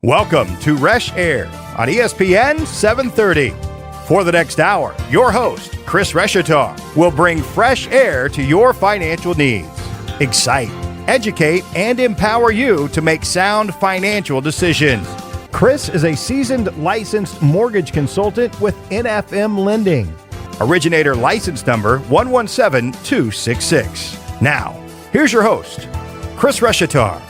Welcome to Reshair on ESPN 730. For the next hour, your host, Chris Reshair, will bring fresh air to your financial needs. Excite, educate, and empower you to make sound financial decisions. Chris is a seasoned licensed mortgage consultant with NFM Lending. Originator license number 117266. Now, here's your host, Chris Reshair.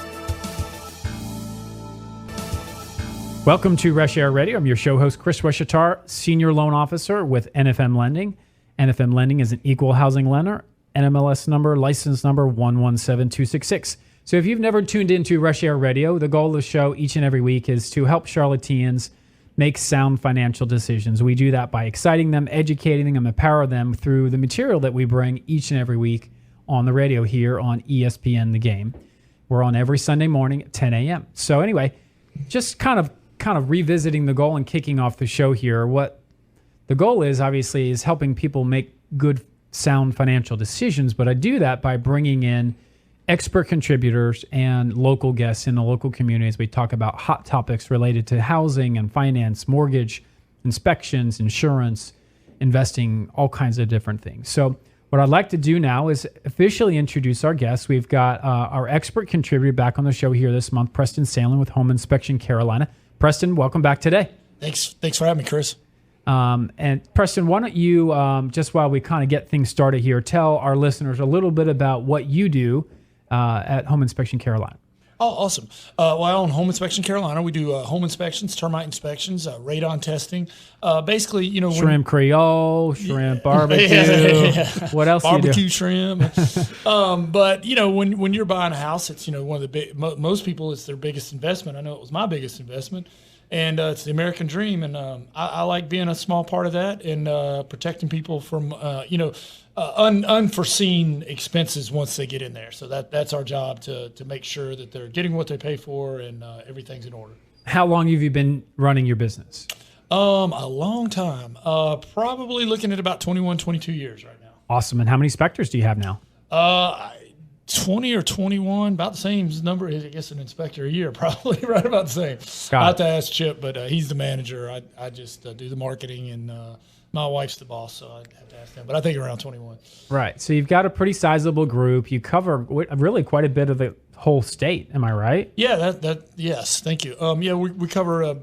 Welcome to Reshair Radio. I'm your show host, Chris Reshair, Senior Loan Officer with NFM Lending. NFM Lending is an equal housing lender. NMLS number, license number 117266. So if you've never tuned into Reshair Radio, the goal of the show each and every week is to help Charlotteans make sound financial decisions. We do that by exciting them, educating them, empower them through the material that we bring each and every week on the radio here on ESPN The Game. We're on every Sunday morning at 10 a.m. So anyway, just kind of revisiting the goal and kicking off the show here. What the goal is, obviously, is helping people make good, sound financial decisions, but I do that by bringing in expert contributors and local guests in the local communities. We talk about hot topics related to housing and finance, mortgage, inspections, insurance, investing, all kinds of different things. So what I'd like to do now is officially introduce our guests. We've got our expert contributor back on the show here this month, Preston Sandlin with Home Inspection Carolina. Preston, welcome back today. Thanks for having me, Chris. And Preston, why don't you, just while we kind of get things started here, tell our listeners a little bit about what you do at Home Inspection Carolina. Oh, awesome. Well, I own Home Inspection Carolina. We do home inspections, termite inspections, radon testing. Basically, shrimp Creole, shrimp barbecue. Yeah. What else barbecue do you do? shrimp. But when you're buying a house, it's one of the big. Most people, it's their biggest investment. I know it was my biggest investment, and it's the American dream. And I like being a small part of that and protecting people from unforeseen expenses once they get in there. So that's our job to make sure that they're getting what they pay for and everything's in order. How long have you been running your business? A long time. Probably looking at about 21, 22 years right now. Awesome. And how many inspectors do you have now? 20 or 21, about the same number as, I guess, an inspector a year, probably right about the same. I have to ask Chip, but he's the manager. I just do the marketing, and my wife's the boss, so I'd have to ask him. But I think around 21. Right. So you've got a pretty sizable group. You cover really quite a bit of the whole state. Am I right? Yeah, yes, thank you. We cover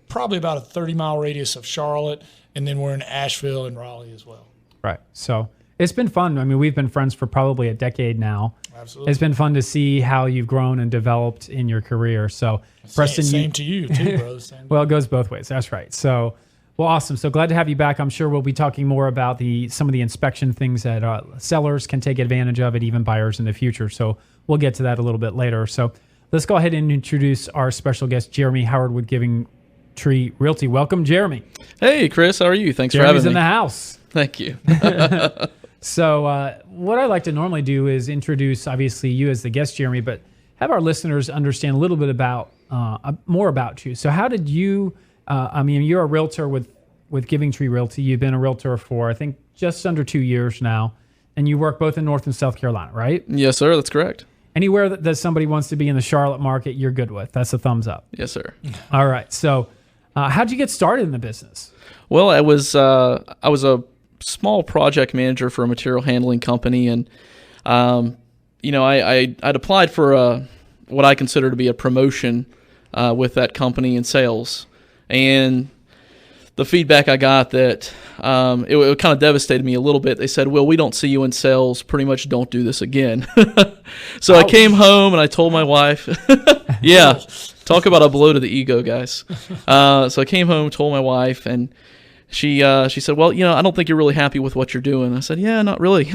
probably about a 30-mile radius of Charlotte, and then we're in Asheville and Raleigh as well. Right. So it's been fun. I mean, we've been friends for probably a decade now. Absolutely. It's been fun to see how you've grown and developed in your career. So, Preston, same to you too, bro. Well, it goes both ways. That's right. So, well, awesome. So glad to have you back. I'm sure we'll be talking more about some of the inspection things that sellers can take advantage of, and even buyers in the future. So we'll get to that a little bit later. So let's go ahead and introduce our special guest, Jeremy Howard with Giving Tree Realty. Welcome, Jeremy. Hey, Chris. How are you? Thanks Jeremy's for having me. in the house. Thank you. So what I like to normally do is introduce, obviously, you as the guest, Jeremy, but have our listeners understand a little bit about more about you. So how did you, you're a realtor with Giving Tree Realty. You've been a realtor for, I think, just under 2 years now, and you work both in North and South Carolina, right? Yes, sir. That's correct. Anywhere that somebody wants to be in the Charlotte market, you're good with. That's a thumbs up. Yes, sir. All right. So how'd you get started in the business? Well, I was a small project manager for a material handling company, and I'd applied for what I consider to be a promotion with that company in sales, and the feedback I got that it kind of devastated me a little bit. They said, "Well, we don't see you in sales. Pretty much don't do this again." So I came home and I told my wife, "Yeah, talk about a blow to the ego, guys." So I came home, told my wife, and she said, "Well, I don't think you're really happy with what you're doing." I said, "Yeah, not really."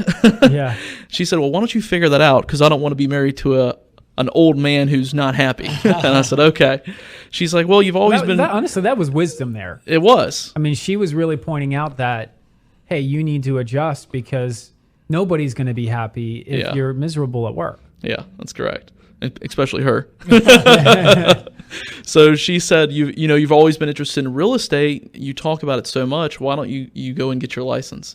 Yeah. She said, "Well, why don't you figure that out? Because I don't want to be married to an old man who's not happy." And I said, "Okay." She's like, "Well, you've always been." Honestly, that was wisdom there. It was. I mean, she was really pointing out that, hey, you need to adjust because nobody's going to be happy if you're miserable at work. Yeah, that's correct. Especially her. So she said, you've always been interested in real estate. You talk about it so much. Why don't you go and get your license?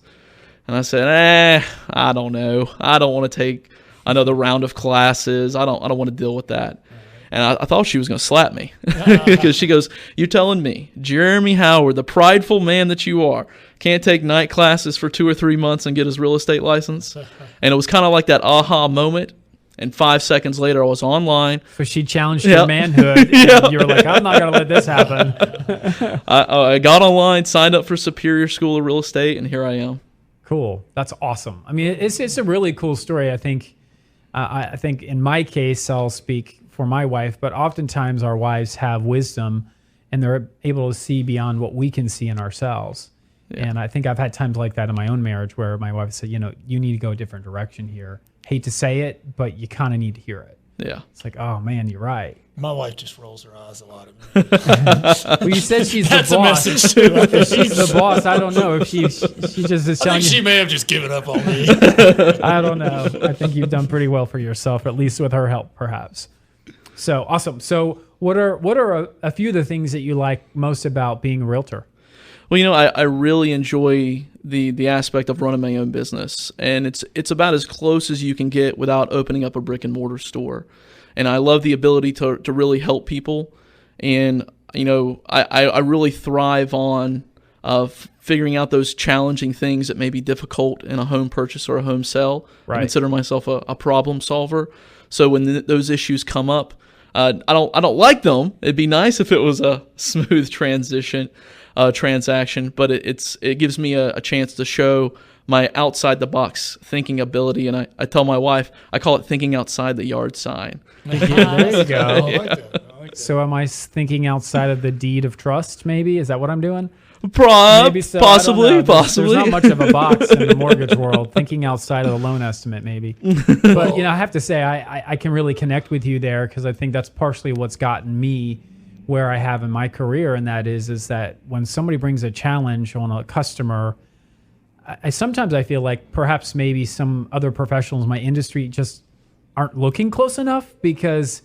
And I said, I don't know. I don't want to take another round of classes. I don't want to deal with that. And I thought she was going to slap me because she goes, "You're telling me, Jeremy Howard, the prideful man that you are, can't take night classes for 2 or 3 months and get his real estate license?" And it was kind of like that aha moment. And 5 seconds later, I was online. So she challenged your manhood. And you were like, I'm not going to let this happen. I got online, signed up for Superior School of Real Estate, and here I am. Cool. That's awesome. I mean, it's a really cool story. I think in my case, I'll speak for my wife, but oftentimes our wives have wisdom and they're able to see beyond what we can see in ourselves. Yeah. And I think I've had times like that in my own marriage where my wife said, you need to go a different direction here. Hate to say it, but you kind of need to hear it. Yeah. It's like, oh man, you're right. My wife just rolls her eyes a lot at me. Well, you said she's That's the boss. a message too. If she's the boss, I don't know if she just is telling I think she may have just given up on me. I don't know. I think you've done pretty well for yourself, at least with her help, perhaps. So awesome. So what are a few of the things that you like most about being a realtor? Well, I really enjoy the aspect of running my own business, and it's about as close as you can get without opening up a brick and mortar store. And I love the ability to really help people, and I really thrive on figuring out those challenging things that may be difficult in a home purchase or a home sell. Right. I consider myself a problem solver. So when those issues come up, I don't like them. It'd be nice if it was a smooth transaction, but it gives me a chance to show my outside the box thinking ability, and I tell my wife, I call it thinking outside the yard sign. There you go. I like that. So am I thinking outside of the deed of trust? Maybe is that what I'm doing? Maybe so. Possibly. There's not much of a box in the mortgage world. Thinking outside of the loan estimate, maybe. But I have to say, I can really connect with you there because I think that's partially what's gotten me where I have in my career, and that is that when somebody brings a challenge on a customer, I sometimes feel like perhaps maybe some other professionals in my industry just aren't looking close enough, because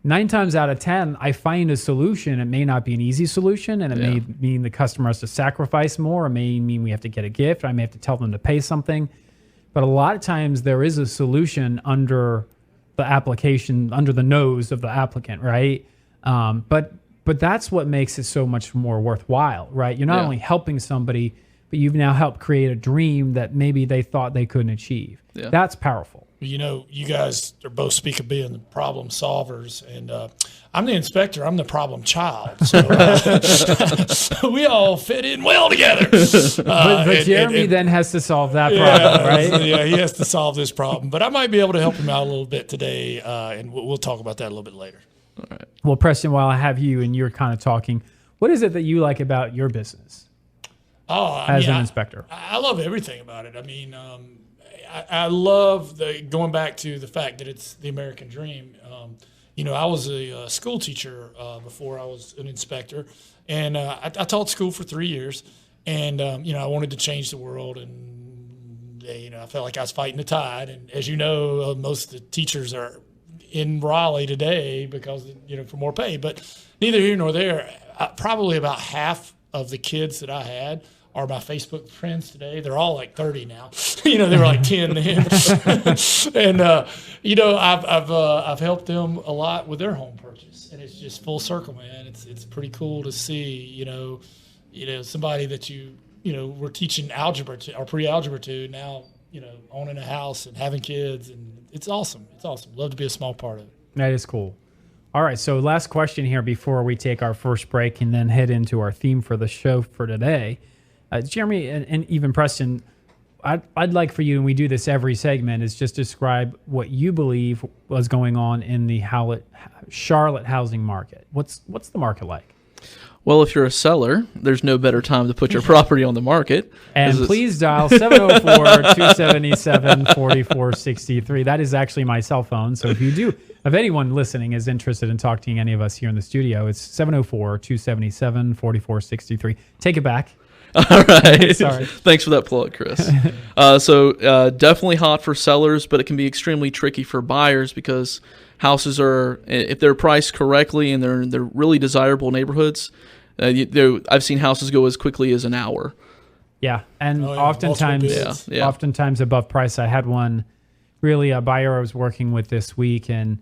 9 times out of 10, I find a solution. It may not be an easy solution, and it may mean the customer has to sacrifice more. It may mean we have to get a gift. I may have to tell them to pay something. But a lot of times there is a solution under the application, under the nose of the applicant, right? But that's what makes it so much more worthwhile, right? You're not only helping somebody, but you've now helped create a dream that maybe they thought they couldn't achieve. Yeah. That's powerful. You guys are both speak of being the problem solvers, and I'm the inspector. I'm the problem child. So we all fit in well together. But Jeremy then has to solve that problem, right? Yeah, he has to solve this problem. But I might be able to help him out a little bit today, and we'll talk about that a little bit later. All right. Well, Preston, while I have you and you're kind of talking, what is it that you like about your business as an inspector? I love everything about it. I mean, I love going back to the fact that it's the American dream. I was a school teacher before I was an inspector, and I taught school for 3 years, and I wanted to change the world, and I felt like I was fighting the tide. And as you know, most of the teachers are in Raleigh today because for more pay. But neither here nor there. Probably about half of the kids that I had are my Facebook friends today. They're all like 30 now. They were like 10 then. And I've helped them a lot with their home purchase, and it's just full circle, man. It's pretty cool to see somebody that we're teaching algebra to or pre-algebra to now, owning a house and having kids, and it's awesome. It's awesome. Love to be a small part of it. That is cool. All right, so last question here before we take our first break and then head into our theme for the show for today. Jeremy and even Preston, I'd like for you, and we do this every segment, is just describe what you believe was going on in the Charlotte housing market. What's the market like? Well, if you're a seller, there's no better time to put your property on the market. And please dial 704-277-4463. That is actually my cell phone. So if anyone listening is interested in talking to any of us here in the studio, it's 704-277-4463. Take it back. All right. Sorry. Thanks for that plug, Chris. So definitely hot for sellers, but it can be extremely tricky for buyers because houses are, if they're priced correctly and they're really desirable neighborhoods, I've seen houses go as quickly as an hour. Yeah, and oftentimes above price. I had one, really a buyer I was working with this week, and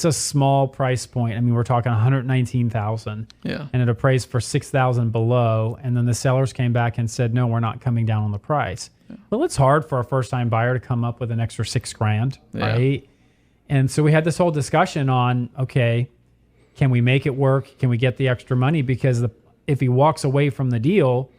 it's a small price point. I mean, we're talking 119,000. Yeah. And it appraised for 6,000 below, and then the sellers came back and said, "No, we're not coming down on the price." Yeah. Well, it's hard for a first-time buyer to come up with an extra $6,000, right? And so we had this whole discussion on, okay, can we make it work? Can we get the extra money? Because if he walks away from the deal,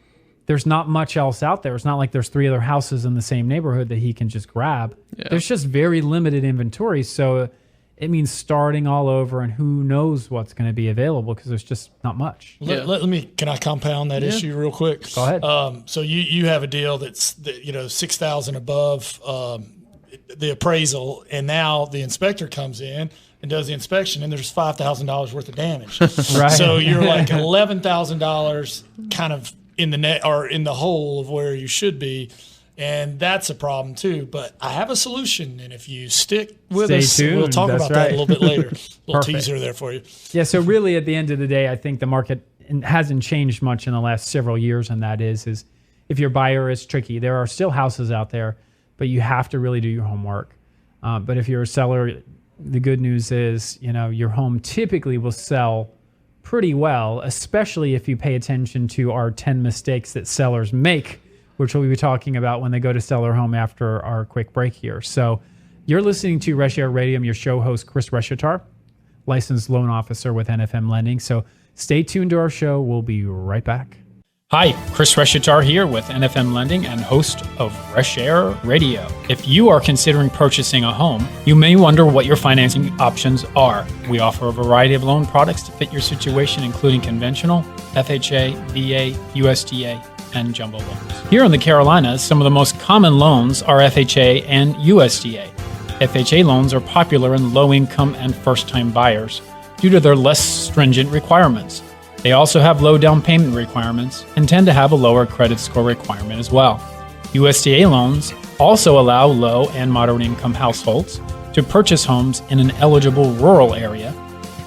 there's not much else out there. It's not like there's 3 other houses in the same neighborhood that he can just grab. Yeah. There's just very limited inventory. So it means starting all over, and who knows what's going to be available because there's just not much. Can I compound that issue real quick? Go ahead. So you have a deal that's 6,000 above the appraisal, and now the inspector comes in and does the inspection, and there's $5,000 worth of damage. Right. So you're like $11,000 kind of in the net or in the hole of where you should be. And that's a problem too. But I have a solution, and if you stick with us, we'll talk about that a little bit later. Little teaser there for you. Yeah, so really at the end of the day, I think the market hasn't changed much in the last several years, and that is if your buyer is tricky. There are still houses out there, but you have to really do your homework. But if you're a seller, the good news is, your home typically will sell pretty well, especially if you pay attention to our 10 mistakes that sellers make, which we'll be talking about when they go to sell their home after our quick break here. So you're listening to Reshair Radio. I'm your show host, Chris Reshatar, licensed loan officer with NFM Lending. So stay tuned to our show. We'll be right back. Hi, Chris Reshatar here with NFM Lending and host of Reshair Radio. If you are considering purchasing a home, you may wonder what your financing options are. We offer a variety of loan products to fit your situation, including conventional, FHA, VA, USDA, and jumbo loans. Here in the Carolinas, some of the most common loans are FHA and USDA. FHA loans are popular in low-income and first-time buyers due to their less stringent requirements. They also have low down payment requirements and tend to have a lower credit score requirement as well. USDA loans also allow low and moderate income households to purchase homes in an eligible rural area.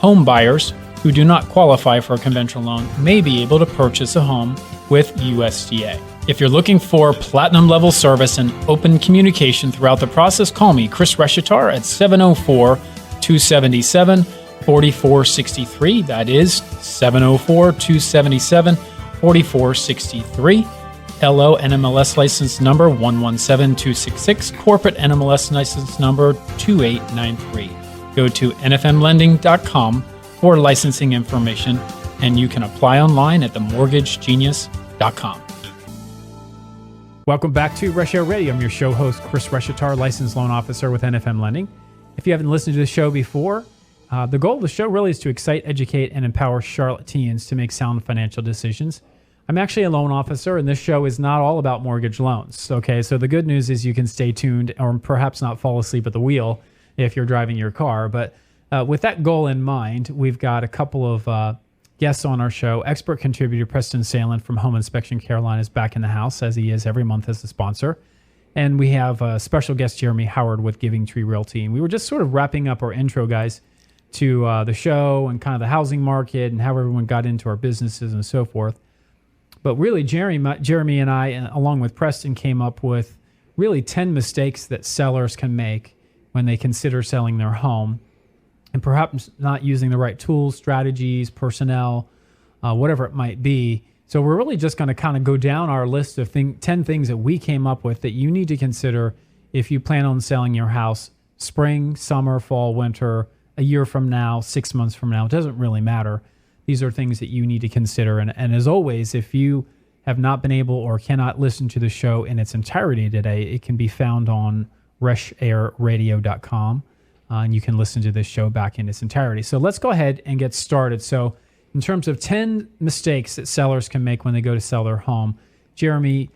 Home buyers who do not qualify for a conventional loan may be able to purchase a home with USDA. If you're looking for platinum level service and open communication throughout the process, call me, Chris Reshatar, at 704-277-4463. That is 704-277-4463. LO NMLS license number 117266, corporate NMLS license number 2893. Go to nfmlending.com for licensing information, and you can apply online at themortgagegenius.com. Welcome back to Reshair Radio. I'm your show host, Chris Reshatar, licensed loan officer with NFM Lending. If you haven't listened to the show before, the goal of the show really is to excite, educate, and empower Charlotte teens to make sound financial decisions. I'm actually a loan officer, and this show is not all about mortgage loans. Okay, so the good news is you can stay tuned or perhaps not fall asleep at the wheel if you're driving your car. But with that goal in mind, we've got a couple of guests on our show. Expert contributor Preston Sandlin from Home Inspection Carolina is back in the house, as he is every month as a sponsor. And we have special guest Jeremy Howard with Giving Tree Realty. And we were just sort of wrapping up our intro, guys, to the show and kind of the housing market and how everyone got into our businesses and so forth. But really, Jeremy and I, along with Preston, came up with really 10 mistakes that sellers can make when they consider selling their home, and perhaps not using the right tools, strategies, personnel, whatever it might be. So we're really just going to kind of go down our list of 10 things that we came up with that you need to consider if you plan on selling your house spring, summer, fall, winter, a year from now, 6 months from now. It doesn't really matter. These are things that you need to consider. And as always, if you have not been able or cannot listen to the show in its entirety today, it can be found on reshairradio.com. And you can listen to this show back in its entirety. So let's go ahead and get started. So in terms of 10 mistakes that sellers can make when they go to sell their home, Jeremy,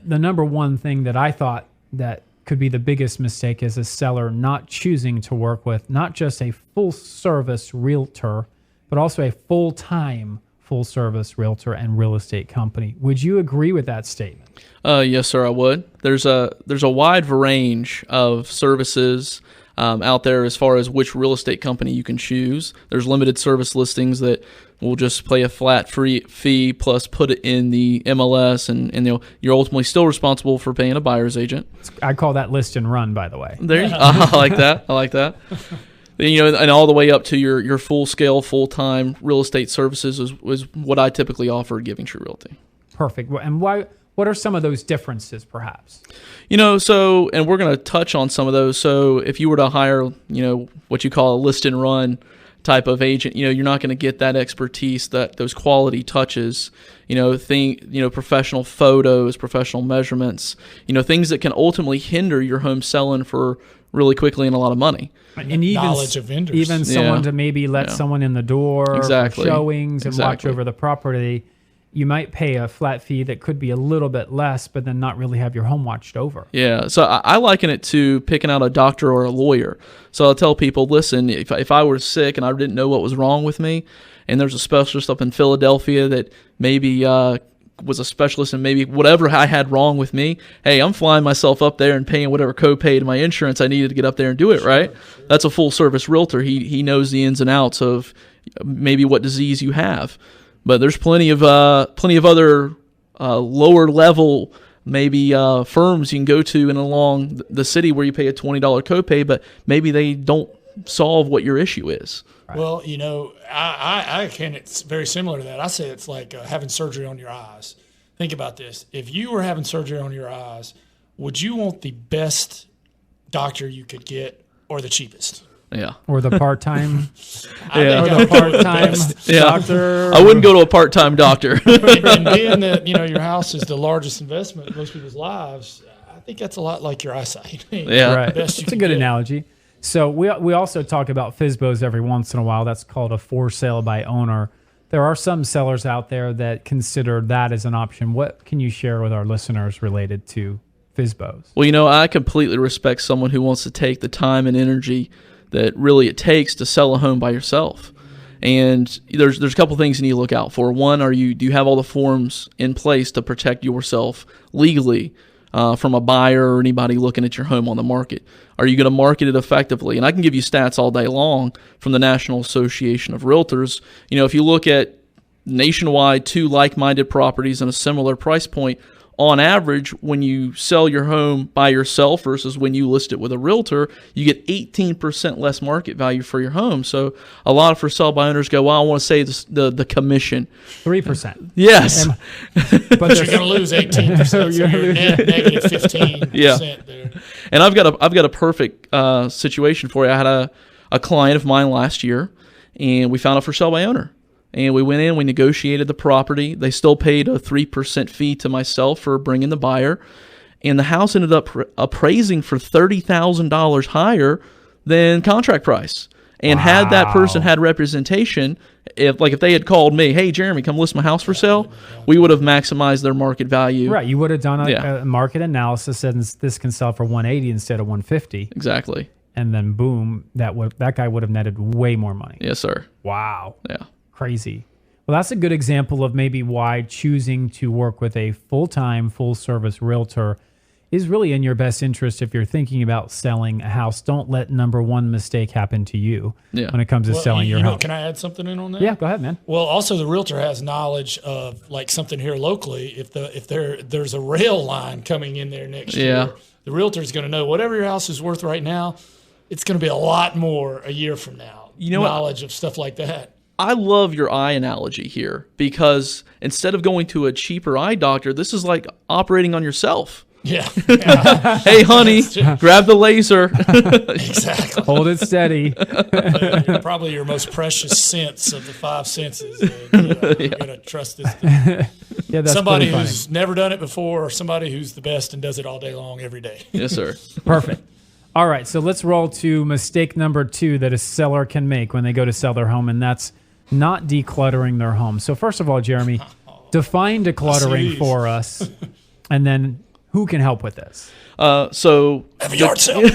the number one thing that I thought that could be the biggest mistake is a seller not choosing to work with not just a full-service realtor, but also a full-time full-service realtor and real estate company. Would you agree with that statement? Yes, sir, I would. There's a wide range of services out there as far as which real estate company you can choose. There's limited service listings that will just pay a flat fee plus put it in the MLS, and you're ultimately still responsible for paying a buyer's agent. I call that list and run, by the way. There, I like that. And all the way up to your full scale, full time real estate services is what I typically offer at Giving Tree Realty. Perfect. And why? What are some of those differences, perhaps? So, and we're going to touch on some of those. So, if you were to hire, what you call a list and run type of agent, you're not going to get that expertise, those quality touches, professional photos, professional measurements, things that can ultimately hinder your home selling for really quickly and a lot of money. And even knowledge of vendors. Even someone to maybe let someone in the door for showings and watch over the property. You might pay a flat fee that could be a little bit less, but then not really have your home watched over. Yeah, so I liken it to picking out a doctor or a lawyer. So I'll tell people, listen, if I were sick and I didn't know what was wrong with me, and there's a specialist up in Philadelphia that maybe was a specialist in maybe whatever I had wrong with me, hey, I'm flying myself up there and paying whatever copay to my insurance I needed to get up there and do it, right? That's a full-service realtor. He knows the ins and outs of maybe what disease you have. But there's plenty of other lower level maybe firms you can go to and along the city where you pay a $20 copay, but maybe they don't solve what your issue is. Right. Well, it's very similar to that. I say it's like having surgery on your eyes. Think about this: if you were having surgery on your eyes, would you want the best doctor you could get or the cheapest? Yeah. Or the part-time Yeah. doctor. I wouldn't go to a part-time doctor. And being that, your house is the largest investment in most people's lives, I think that's a lot like your eyesight. Yeah. Right. That's a good analogy. So we also talk about FSBOs every once in a while. That's called a for sale by owner. There are some sellers out there that consider that as an option. What can you share with our listeners related to FSBOs? Well, I completely respect someone who wants to take the time and energy that really it takes to sell a home by yourself. And there's a couple things you need to look out for. One, do you have all the forms in place to protect yourself legally from a buyer or anybody looking at your home on the market? Are you going to market it effectively? And I can give you stats all day long from the National Association of Realtors. If you look at nationwide, 2 like-minded properties in a similar price point, on average, when you sell your home by yourself versus when you list it with a realtor, you get 18% less market value for your home. So a lot of for sale by owners go, well, I want to say the commission. 3%. Yes. But you're going to lose 18%. So you're net negative 15% there. And I've got a perfect situation for you. I had a client of mine last year, and we found a for sale by owner. And we went in, we negotiated the property. They still paid a 3% fee to myself for bringing the buyer. And the house ended up appraising for $30,000 higher than contract price. And had that person had representation, if they had called me, hey, Jeremy, come list my house for sale, we would have maximized their market value. Right. You would have done a market analysis, and this can sell for 180 instead of 150. Exactly. And then boom, that guy would have netted way more money. Yes, sir. Wow. Yeah. Crazy. Well, that's a good example of maybe why choosing to work with a full-time, full-service realtor is really in your best interest if you're thinking about selling a house. Don't let number one mistake happen to you when it comes to selling your home. Can I add something in on that? Yeah, go ahead, man. Well, also the realtor has knowledge of something here locally. If there's a rail line coming in there next year, the realtor is going to know whatever your house is worth right now, it's going to be a lot more a year from now. Knowledge of stuff like that. I love your eye analogy here because instead of going to a cheaper eye doctor, this is like operating on yourself. Yeah. Hey, honey, grab the laser. Exactly. Hold it steady. Probably your most precious sense of the 5 senses. You're going to trust this. That's somebody who's never done it before, or somebody who's the best and does it all day long every day. Yes, sir. Perfect. All right, so let's roll to mistake number 2 that a seller can make when they go to sell their home, and that's not decluttering their home. So first of all, Jeremy, define decluttering for us, and then who can help with this? So have a yard sale.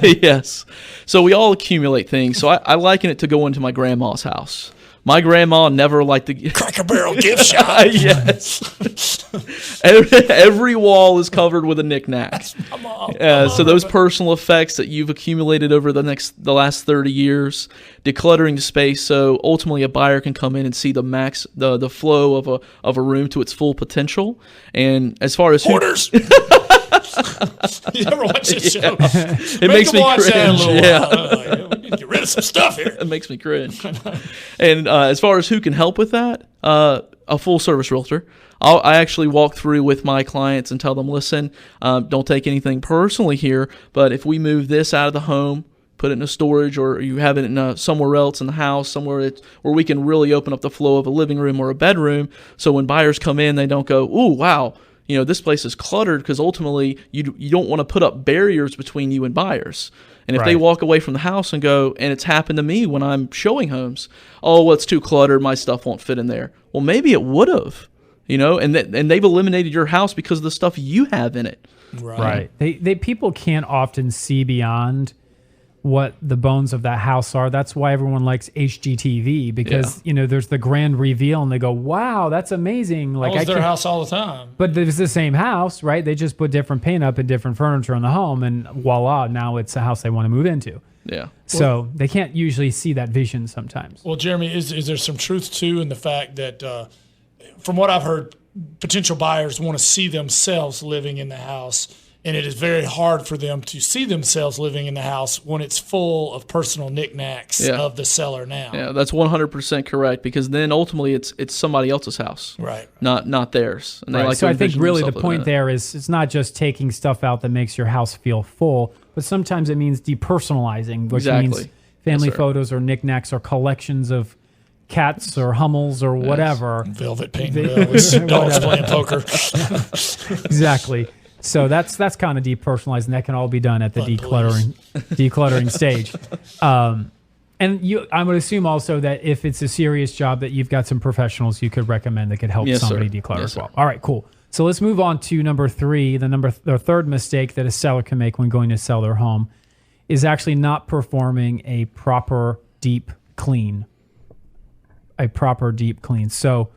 Yes. So we all accumulate things. So I liken it to going to my grandma's house. My grandma never liked the Cracker Barrel gift shop. Yes. Every wall is covered with a knick-knack. So those personal effects that you've accumulated over the last 30 years, decluttering the space so ultimately a buyer can come in and see the flow of a room to its full potential. And as far as hoarders. You ever watch this show? It makes me watch cringe. that a little Yeah. while. We need to get rid of some stuff here. It makes me cringe. And as far as who can help with that, a full service realtor. I actually walk through with my clients and tell them, listen, don't take anything personally here, but if we move this out of the home, put it in a storage, or you have it in somewhere else in the house, somewhere where we can really open up the flow of a living room or a bedroom, so when buyers come in, they don't go, ooh, wow, this place is cluttered, because ultimately you don't want to put up barriers between you and buyers. And if they walk away from the house and go, and it's happened to me when I'm showing homes, oh, well, it's too cluttered, my stuff won't fit in there. Well, maybe it would have, and they've eliminated your house because of the stuff you have in it. Right. They people can't often see beyond what the bones of that house are. That's why everyone likes HGTV, because there's the grand reveal and they go, wow, that's amazing. Like, I was their house all the time. But it's the same house, right? They just put different paint up and different furniture in the home, and voila, now it's a house they want to move into. Yeah. So they can't usually see that vision sometimes. Well, Jeremy, is there some truth too in the fact that from what I've heard, potential buyers want to see themselves living in the house, and it is very hard for them to see themselves living in the house when it's full of personal knickknacks of the seller now. Yeah, that's 100% correct, because then ultimately it's somebody else's house, right? Not theirs. And they like so I think really the themselves point there is it's not just taking stuff out that makes your house feel full, but sometimes it means depersonalizing, which means family photos or knickknacks or collections of cats or Hummels or whatever. Velvet painting dogs playing poker. Exactly. So that's kind of depersonalized, and that can all be done at the decluttering stage. And I would assume also that if it's a serious job, that you've got some professionals you could recommend that could help somebody declutter as well. All right, cool. So let's move on to number 3. The third mistake that a seller can make when going to sell their home is actually not performing a proper deep clean. So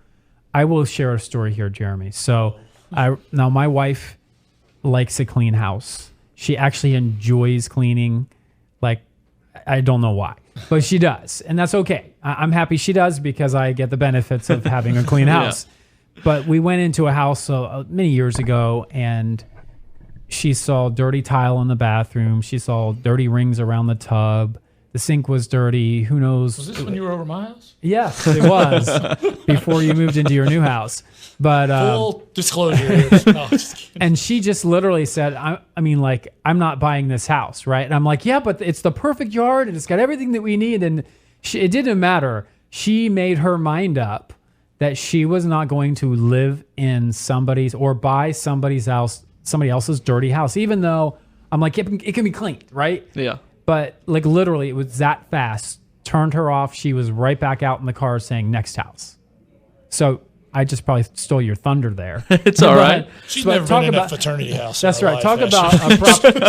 I will share a story here, Jeremy. So now my wife likes a clean house. She actually enjoys cleaning. Like, I don't know why, but she does. And that's okay. I'm happy she does, because I get the benefits of having a clean house. But we went into a house many years ago, and she saw dirty tile in the bathroom. She saw dirty rings around the tub. The sink was dirty. Who knows? Was this when you were over my house? Yes, it was before you moved into your new house. But full disclosure. No, just kidding. And she just literally said, I'm not buying this house, right? And I'm like, yeah, but it's the perfect yard, and it's got everything that we need. And it didn't matter. She made her mind up that she was not going to live in buy somebody else's dirty house, even though I'm like, it can be cleaned, right? Yeah. But like literally, it was that fast. Turned her off. She was right back out in the car saying next house. So I just probably stole your thunder there. It's all right. She's never been in a fraternity house. That's right. Life, talk about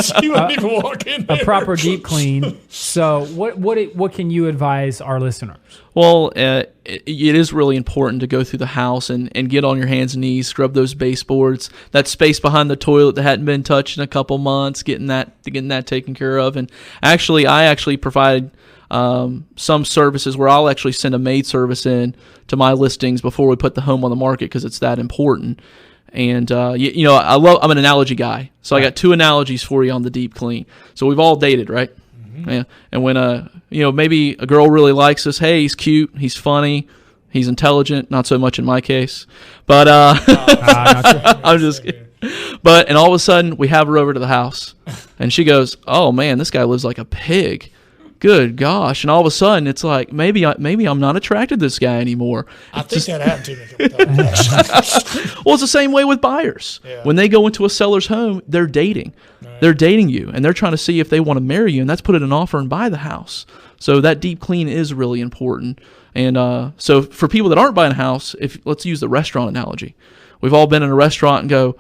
she wouldn't even walk in there. A proper deep clean. So what can you advise our listeners? Well, it is really important to go through the house and get on your hands and knees, scrub those baseboards, that space behind the toilet that hadn't been touched in a couple months, getting that taken care of. And I actually provide some services where I'll actually send a maid service in to my listings before we put the home on the market, because it's that important. And I'm an analogy guy, so I got 2 analogies for you on the deep clean. So we've all dated, right? Mm-hmm. Yeah. And when maybe a girl really likes us, hey, he's cute, he's funny, he's intelligent, not so much in my case, but I'm just kidding. But and all of a sudden we have her over to the house, and she goes, oh man, this guy lives like a pig. Good gosh. And all of a sudden, it's like, maybe I'm not attracted to this guy anymore. I think that happened to me. Well, it's the same way with buyers. Yeah. When they go into a seller's home, they're dating. Right. They're dating you, and they're trying to see if they want to marry you, and that's put in an offer and buy the house. So that deep clean is really important. And so for people that aren't buying a house, let's use the restaurant analogy. We've all been in a restaurant and go,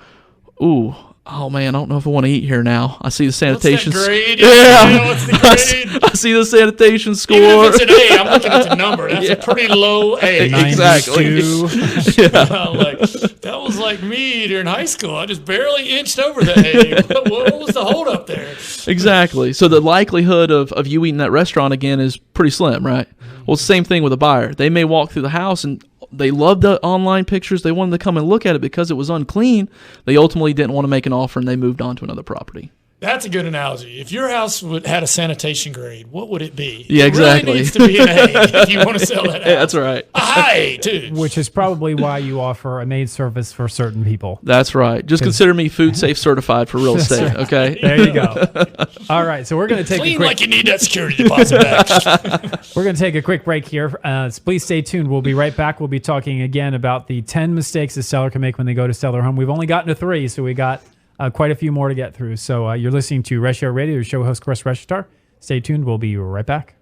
ooh, oh man, I don't know if I want to eat here now. I see the sanitation. What's that grade? Yeah. What's the grade? I see the sanitation score. Even if it's an A, I'm looking at the number. That's a pretty low A. Exactly. Like, that was like me during high school. I just barely inched over the A. What was the hold up there? Exactly. So the likelihood of you eating that restaurant again is pretty slim, right? Well, it's the same thing with a buyer. They may walk through the house and they loved the online pictures. They wanted to come and look at it because it was unclean. They ultimately didn't want to make an offer, and they moved on to another property. That's a good analogy. If your house had a sanitation grade, what would it be? Yeah, exactly. It really needs to be an A if you want to sell that house. Yeah, that's right. A high A, too. Which is probably why you offer a maid service for certain people. That's right. Just consider me food safe certified for real estate, okay? There you go. All right, so we're going to take Clean a quick... like you need that security deposit back. We're going to take a quick break here. Please stay tuned. We'll be right back. We'll be talking again about the 10 mistakes a seller can make when they go to sell their home. We've only gotten to 3, so we got quite a few more to get through. So you're listening to Reshair Radio, your show host, Chris Reshatar. Stay tuned. We'll be right back.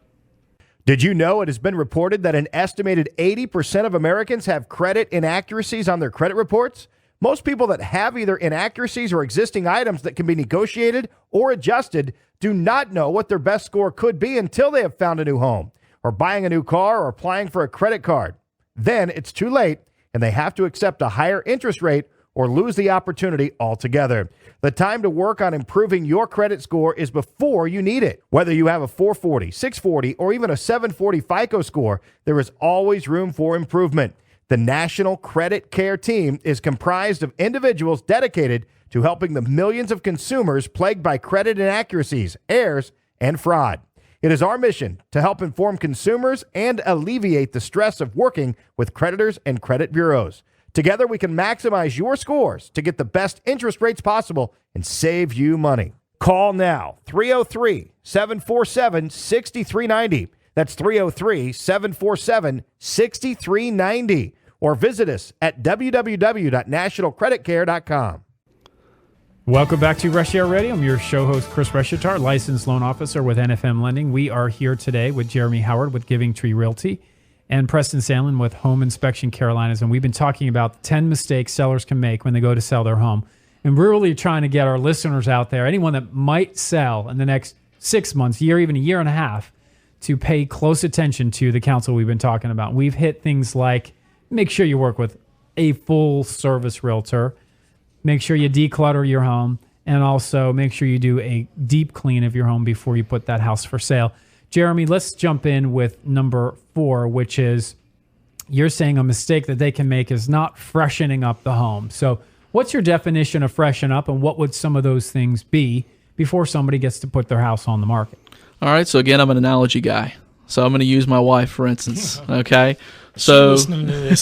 Did you know it has been reported that an estimated 80% of Americans have credit inaccuracies on their credit reports? Most people that have either inaccuracies or existing items that can be negotiated or adjusted do not know what their best score could be until they have found a new home or buying a new car or applying for a credit card. Then it's too late and they have to accept a higher interest rate or lose the opportunity altogether. The time to work on improving your credit score is before you need it. Whether you have a 440, 640, or even a 740 FICO score, there is always room for improvement. The National Credit Care Team is comprised of individuals dedicated to helping the millions of consumers plagued by credit inaccuracies, errors, and fraud. It is our mission to help inform consumers and alleviate the stress of working with creditors and credit bureaus. Together, we can maximize your scores to get the best interest rates possible and save you money. Call now, 303-747-6390. That's 303-747-6390. Or visit us at www.nationalcreditcare.com. Welcome back to Reshair Radio. I'm your show host, Chris Reshatar, licensed loan officer with NFM Lending. We are here today with Jeremy Howard with Giving Tree Realty and Preston Sandlin with Home Inspection Carolinas. And we've been talking about 10 mistakes sellers can make when they go to sell their home. And we're really trying to get our listeners out there, anyone that might sell in the next 6 months, year, even a year and a half, to pay close attention to the counsel we've been talking about. We've hit things like make sure you work with a full-service realtor, make sure you declutter your home, and also make sure you do a deep clean of your home before you put that house for sale. Jeremy, let's jump in with number 4, which is you're saying a mistake that they can make is not freshening up the home. So what's your definition of freshen up, and what would some of those things be before somebody gets to put their house on the market? All right, so again, I'm an analogy guy. So I'm going to use my wife, for instance, okay? So, listening to this.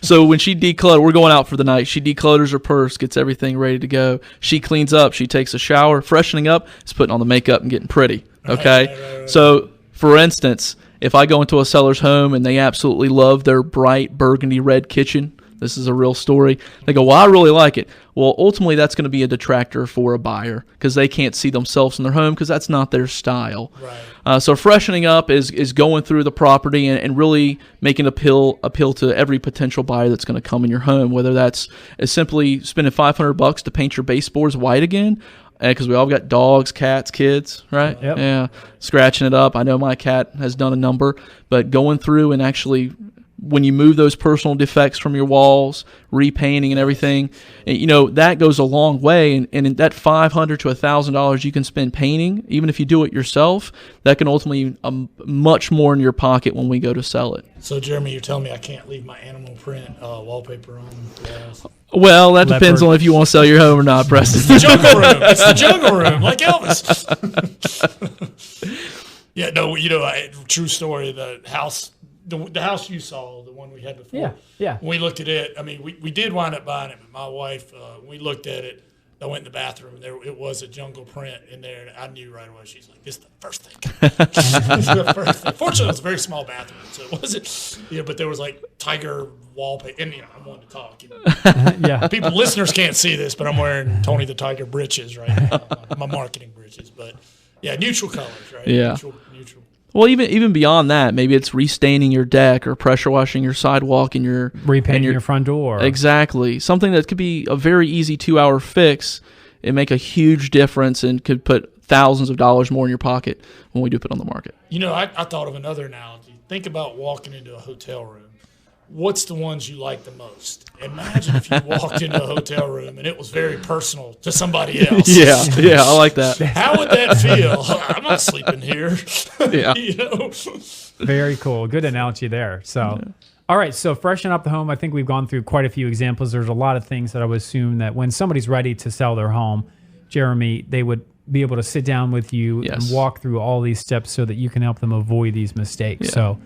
so when she declutters, we're going out for the night. She declutters her purse, gets everything ready to go. She cleans up. She takes a shower. Freshening up is putting on the makeup and getting pretty, okay? Right. So, for instance, if I go into a seller's home and they absolutely love their bright burgundy red kitchen, this is a real story. They go, well, I really like it. Well, ultimately, that's going to be a detractor for a buyer because they can't see themselves in their home because that's not their style. Right. So freshening up is going through the property and really making appeal to every potential buyer that's going to come in your home, whether that's simply spending $500 to paint your baseboards white again, because we all got dogs, cats, kids, right? Yep. Yeah, scratching it up. I know my cat has done a number, but going through and actually, when you move those personal defects from your walls, repainting and everything, you know, that goes a long way. And in that $500 to $1,000 you can spend painting, even if you do it yourself, that can ultimately much more in your pocket when we go to sell it. So, Jeremy, you're telling me I can't leave my animal print wallpaper on the house? Well, that depends on if you want to sell your home or not, Preston. It's the jungle room. It's the jungle room, like Elvis. Yeah, no, you know, true story, the house you saw, the one we had before. Yeah. When we looked at it, I mean, we did wind up buying it, but my wife, we looked at it. I went in the bathroom, and it was a jungle print in there, and I knew right away. She's like, "This is the first thing." This is the first thing. Fortunately, it was a very small bathroom, so it wasn't. But there was like tiger wallpaper, and I'm wanting to talk. Yeah. People, listeners can't see this, but I'm wearing Tony the Tiger breeches right now, my marketing breeches. But yeah, neutral colors, right? Yeah. Neutral. Well, even beyond that, maybe it's restaining your deck or pressure washing your sidewalk and repainting your front door. Exactly. Something that could be a very easy 2-hour fix and make a huge difference and could put thousands of dollars more in your pocket when we do put it on the market. You know, I thought of another analogy. Think about walking into a hotel room. What's the ones you like the most? Imagine if you walked into a hotel room and it was very personal to somebody else. Yeah, I like that. How would that feel? I'm not sleeping here. Yeah. You know? Very cool. Good analogy there. So, All right, so freshen up the home. I think we've gone through quite a few examples. There's a lot of things that I would assume that when somebody's ready to sell their home, Jeremy, they would be able to sit down with you and walk through all these steps so that you can help them avoid these mistakes. So,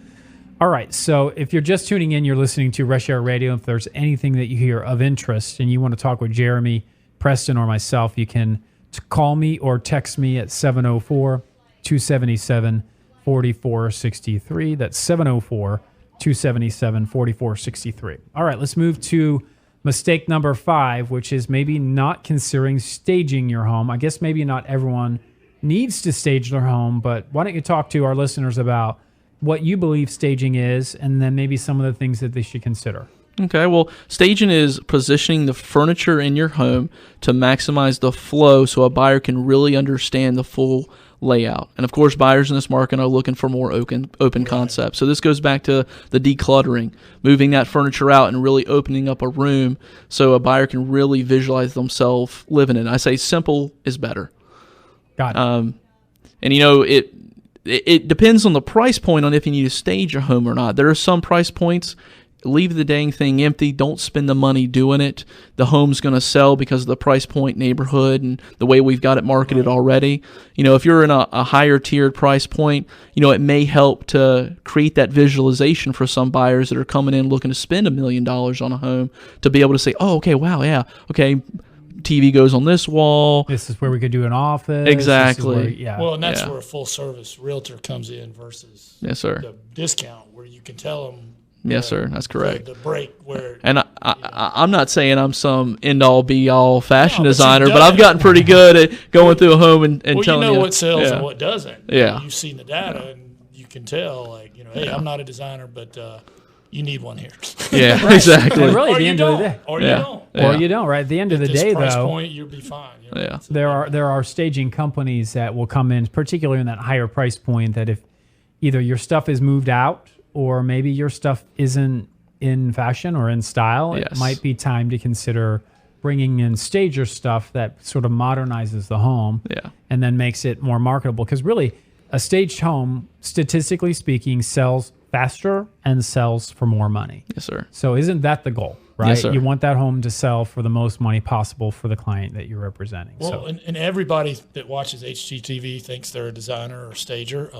all right, so if you're just tuning in, you're listening to Reshair Radio. If there's anything that you hear of interest and you want to talk with Jeremy, Preston, or myself, you can call me or text me at 704-277-4463. That's 704-277-4463. All right, let's move to mistake number 5, which is maybe not considering staging your home. I guess maybe not everyone needs to stage their home, but why don't you talk to our listeners about what you believe staging is and then maybe some of the things that they should consider. Okay, well, staging is positioning the furniture in your home to maximize the flow so a buyer can really understand the full layout. And of course, buyers in this market are looking for more open concepts. So this goes back to the decluttering, moving that furniture out and really opening up a room so a buyer can really visualize themselves living in it. I say simple is better. Got it. And it depends on the price point on if you need to stage your home or not. There are some price points. Leave the dang thing empty. Don't spend the money doing it. The home's going to sell because of the price point, neighborhood, and the way we've got it marketed already. If you're in a higher tiered price point, it may help to create that visualization for some buyers that are coming in looking to spend $1 million on a home to be able to say, oh, okay, wow, yeah, okay, TV goes on this wall. This is where we could do an office. Exactly. Well, and that's where a full service realtor comes in versus the discount where you can tell them. Yes, sir. That's correct. The break where. And I'm not saying I'm some end-all, be-all fashion designer, but I've gotten pretty good at going through a home and telling you. What sells and what doesn't. Yeah. You've seen the data, and you can tell, hey, I'm not a designer, but you need one here. Yeah, right. Exactly. And really, at the end of the day. Or you don't. Or you don't, right? At the end of the day, price though. point, you'll be fine. There are staging companies that will come in, particularly in that higher price point, that if either your stuff is moved out, or maybe your stuff isn't in fashion or in style, it might be time to consider bringing in stager stuff that sort of modernizes the home and then makes it more marketable. Because really, a staged home, statistically speaking, sells faster and sells for more money. Yes, sir. So isn't that the goal, right? Yes, sir. You want that home to sell for the most money possible for the client that you're representing. Well, and everybody that watches HGTV thinks they're a designer or stager,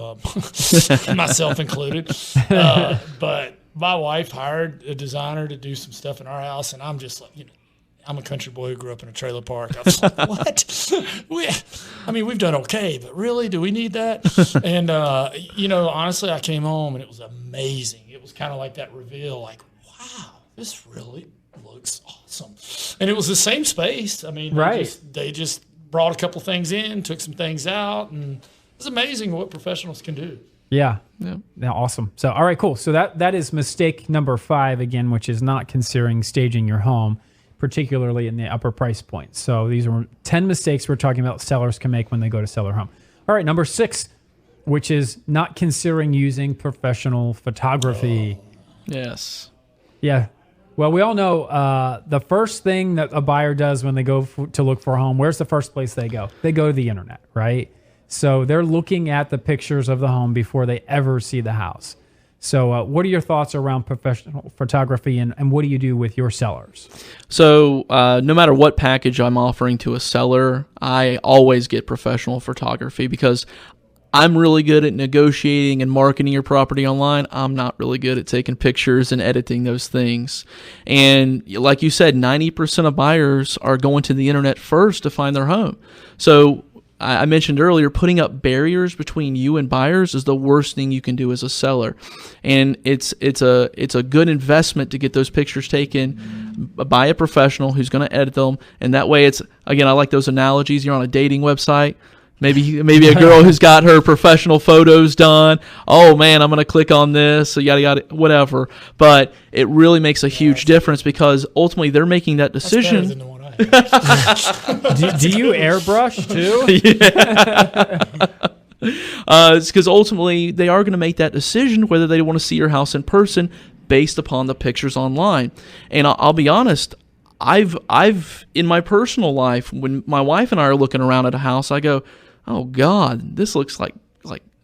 myself included. But my wife hired a designer to do some stuff in our house, and I'm just like, I'm a country boy who grew up in a trailer park. I was like, what? We've done okay, but really, do we need that? And, honestly, I came home, and it was amazing. It was kind of like that reveal, like, wow, this really looks awesome. And it was the same space. They just brought a couple things in, took some things out, and it's amazing what professionals can do. Yeah, awesome. So, all right, cool. So that is mistake number 5, again, which is not considering staging your home, particularly in the upper price point. So these are 10 mistakes we're talking about sellers can make when they go to sell their home. All right, number 6, which is not considering using professional photography. Yes. Yeah. Well, we all know the first thing that a buyer does when they go to look for a home, where's the first place they go? They go to the internet, right? So they're looking at the pictures of the home before they ever see the house. So what are your thoughts around professional photography, and what do you do with your sellers? So no matter what package I'm offering to a seller, I always get professional photography because I'm really good at negotiating and marketing your property online. I'm not really good at taking pictures and editing those things. And like you said, 90% of buyers are going to the internet first to find their home. So I mentioned earlier, putting up barriers between you and buyers is the worst thing you can do as a seller. And it's a good investment to get those pictures taken by a professional who's going to edit them. And that way I like those analogies. You're on a dating website. Maybe a girl who's got her professional photos done. Oh man, I'm going to click on this, so yada yada, whatever. But it really makes a huge difference because ultimately they're making that decision. That's better than the one I had. do you airbrush too? It's because ultimately they are going to make that decision whether they want to see your house in person based upon the pictures online. And I'll be honest, I've in my personal life, when my wife and I are looking around at a house, I go, oh God, this looks like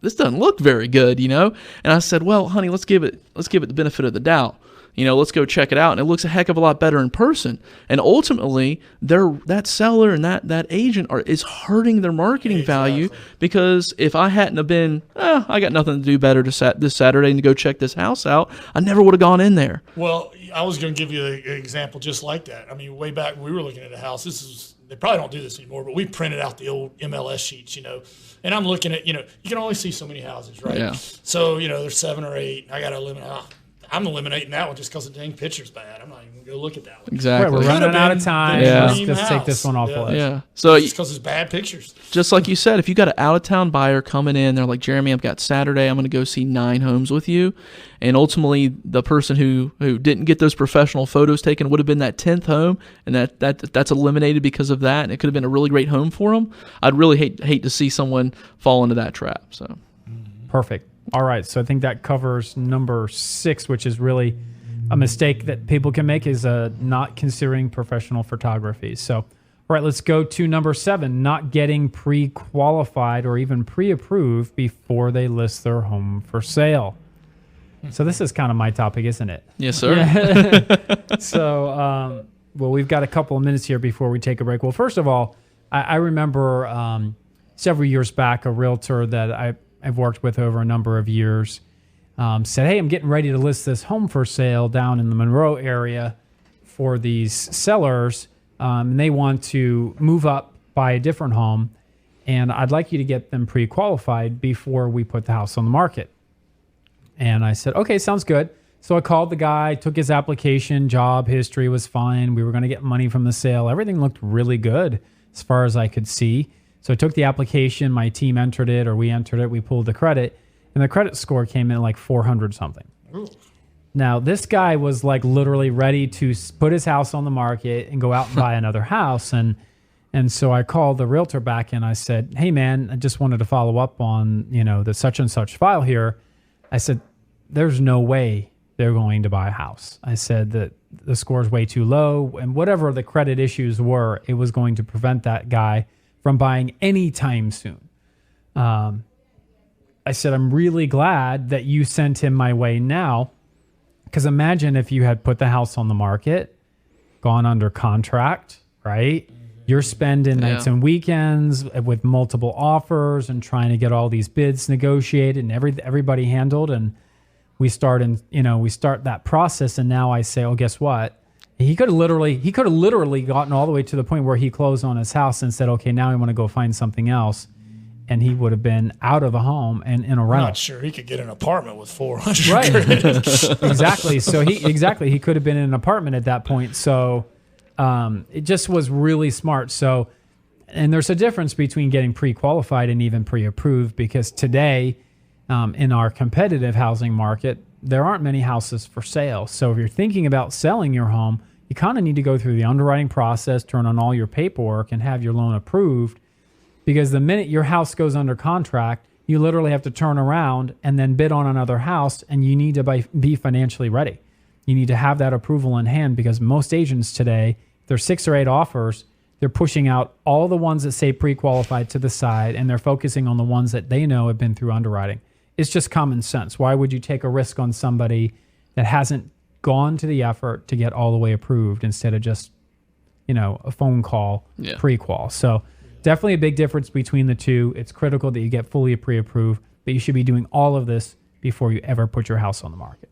this doesn't look very good, And I said, well, honey, let's give it the benefit of the doubt. let's go check it out. And it looks a heck of a lot better in person. And ultimately, that seller and that agent is hurting their marketing value, because if I hadn't have been, I got nothing to do better this Saturday than to go check this house out, I never would have gone in there. Well, I was going to give you an example just like that. I mean, way back when we were looking at a house, they probably don't do this anymore, but we printed out the old MLS sheets, and I'm looking at, you can only see so many houses, right? Yeah. So, there's 7 or 8. I got to eliminate. I'm eliminating that one just because the dang picture's bad. I'm not even going to go look at that one. Exactly. Right, we're running out of time. Let's just take this one off the list. Yeah. So just because it's bad pictures. Just like you said, if you got an out-of-town buyer coming in, they're like, Jeremy, I've got Saturday. I'm going to go see 9 homes with you. And ultimately, the person who didn't get those professional photos taken would have been that 10th home, and that's eliminated because of that. And it could have been a really great home for them. I'd really hate to see someone fall into that trap. So, perfect. All right, so I think that covers number 6, which is really a mistake that people can make, is not considering professional photography. So, all right, let's go to number 7, not getting pre-qualified or even pre-approved before they list their home for sale. So this is kind of my topic, isn't it? Yes, sir. Yeah. So, well, we've got a couple of minutes here before we take a break. Well, first of all, I remember several years back, a realtor that I've worked with over a number of years said, hey, I'm getting ready to list this home for sale down in the Monroe area for these sellers, and they want to move up, buy a different home, and I'd like you to get them pre-qualified before we put the house on the market. And I said, okay, sounds good. So I called the guy, took his application, job history was fine. We were going to get money from the sale. Everything looked really good as far as I could see. So I took the application, my team entered it, or we entered it, we pulled the credit, and the credit score came in like 400 something. Ooh. Now, this guy was like literally ready to put his house on the market and go out and buy another house. And so I called the realtor back and I said, hey man, I just wanted to follow up on, the such and such file here. I said, there's no way they're going to buy a house. I said that the score is way too low, and whatever the credit issues were, it was going to prevent that guy from buying anytime soon. I said, I'm really glad that you sent him my way now, because imagine if you had put the house on the market, gone under contract, right? You're spending nights and weekends with multiple offers and trying to get all these bids negotiated and everybody handled. And we start that process. And now I say, oh, guess what? He could have literally gotten all the way to the point where he closed on his house and said, okay, now I want to go find something else. And he would have been out of the home and in a rental. I'm not sure he could get an apartment with 400. Right. Exactly. So he could have been in an apartment at that point. So it just was really smart. So, and there's a difference between getting pre-qualified and even pre-approved, because today in our competitive housing market, there aren't many houses for sale. So if you're thinking about selling your home, you kind of need to go through the underwriting process, turn on all your paperwork, and have your loan approved. Because the minute your house goes under contract, you literally have to turn around and then bid on another house, and you need to be financially ready. You need to have that approval in hand, because most agents today, there's 6 or 8 offers, they're pushing out all the ones that say pre-qualified to the side, and they're focusing on the ones that they know have been through underwriting. It's just common sense. Why would you take a risk on somebody that hasn't gone to the effort to get all the way approved instead of just, a phone call pre-qual? So definitely a big difference between the two. It's critical that you get fully pre-approved, but you should be doing all of this before you ever put your house on the market.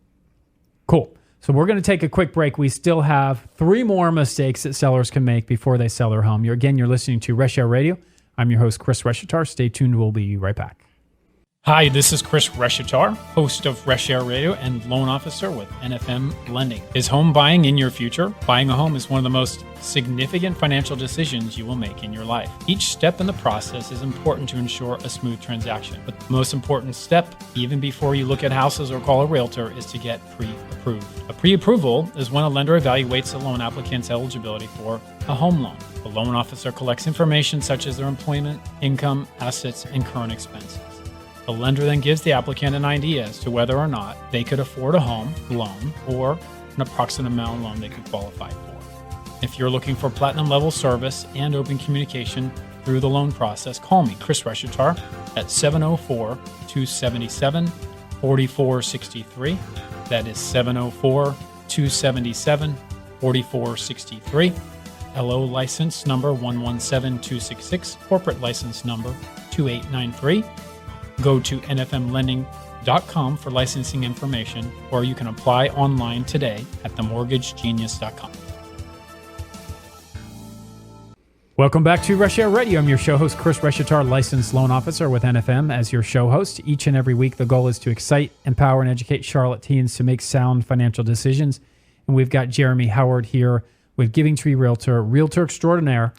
Cool. So we're going to take a quick break. We still have 3 more mistakes that sellers can make before they sell their home. You're listening to Reshair Radio. I'm your host, Chris Reshatar. Stay tuned. We'll be right back. Hi, this is Chris Reshatar, host of Reshair Radio and loan officer with NFM Lending. Is home buying in your future? Buying a home is one of the most significant financial decisions you will make in your life. Each step in the process is important to ensure a smooth transaction. But the most important step, even before you look at houses or call a realtor, is to get pre-approved. A pre-approval is when a lender evaluates a loan applicant's eligibility for a home loan. The loan officer collects information such as their employment, income, assets, and current expenses. The lender then gives the applicant an idea as to whether or not they could afford a home loan or an approximate amount of loan they could qualify for. If you're looking for platinum level service and open communication through the loan process, call me, Chris Reshatar, at 704-277-4463. That is 704-277-4463. 277-4463. LO license number 117266. Corporate license number 2893. Go to nfmlending.com for licensing information, or you can apply online today at themortgagegenius.com. Welcome back to Reshair Radio. I'm your show host, Chris Reshatar, licensed loan officer with NFM as your show host. Each and every week, the goal is to excite, empower, and educate Charlotte teens to make sound financial decisions. And we've got Jeremy Howard here with Giving Tree Realtor extraordinaire.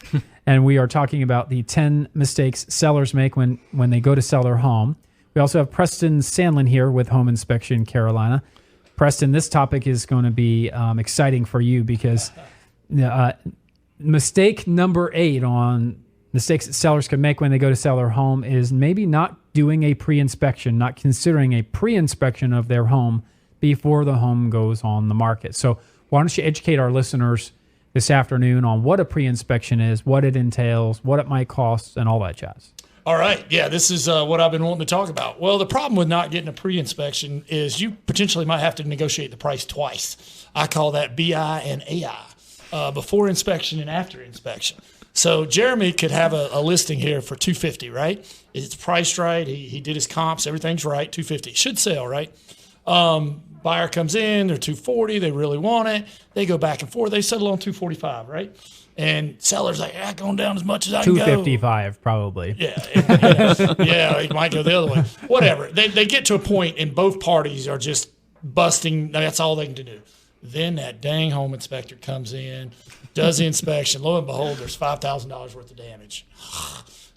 And we are talking about the 10 mistakes sellers make when they go to sell their home. We also have Preston Sandlin here with Home Inspection Carolina. Preston, this topic is going to be exciting for you because mistake number 8 on mistakes that sellers can make when they go to sell their home is maybe not doing a pre-inspection, not considering a pre-inspection of their home before the home goes on the market. So why don't you educate our listeners this afternoon on what a pre-inspection is, what it entails, what it might cost, and all that jazz. All right. Yeah, this is what I've been wanting to talk about. Well, the problem with not getting a pre-inspection is you potentially might have to negotiate the price twice. I call that BI and AI, before inspection and after inspection. So Jeremy could have a listing here for $250, right? It's priced right. He did his comps. Everything's right. $250 should sell, right? Buyer comes in, they're $240, they really want it. They go back and forth. They settle on $245, right? And seller's like, going down as much as I can go. $255 probably. Yeah, it might go the other way. Whatever. They get to a point and both parties are just busting. That's all they can do. Then that dang home inspector comes in, does the inspection. Lo and behold, there's $5,000 worth of damage.